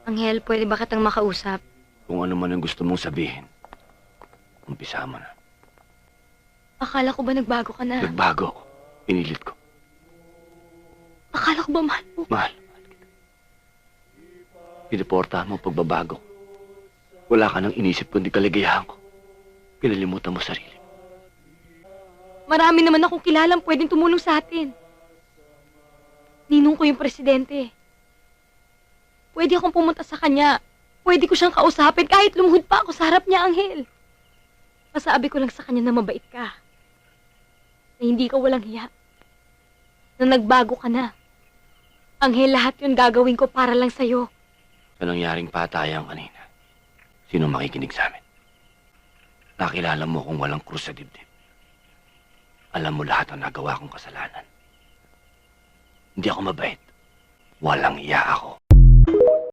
Anghel, pwede ba kitang makausap? Kung ano man ang gusto mong sabihin, umpisa mo na. Akala ko ba nagbago ka na? Nagbago ako. Pinilit ko. Akala ko ba mahal mo? Mahal kita. Piniportahan mo ang pagbabago. Wala ka nang inisip kundi kaligayahan ko. Pinalimutan mo sarili mo. Marami naman akong kilalang pwedeng tumulong sa atin. Ninong ko yung presidente. Pwede akong pumunta sa kanya. Pwede ko siyang kausapin kahit lumuhod pa ako sa harap niya, Anghel. Masabi ko lang sa kanya na mabait ka. Na hindi ka walang hiya. Na nagbago ka na. Anghel, lahat yun gagawin ko para lang sa'yo. Sa nangyaring patayan kanina, sino makikinig sa amin? Nakilala mo kung walang krus sa dibdib. Alam mo lahat ang nagawa kong kasalanan. Hindi ako mabait. Walang iya ako.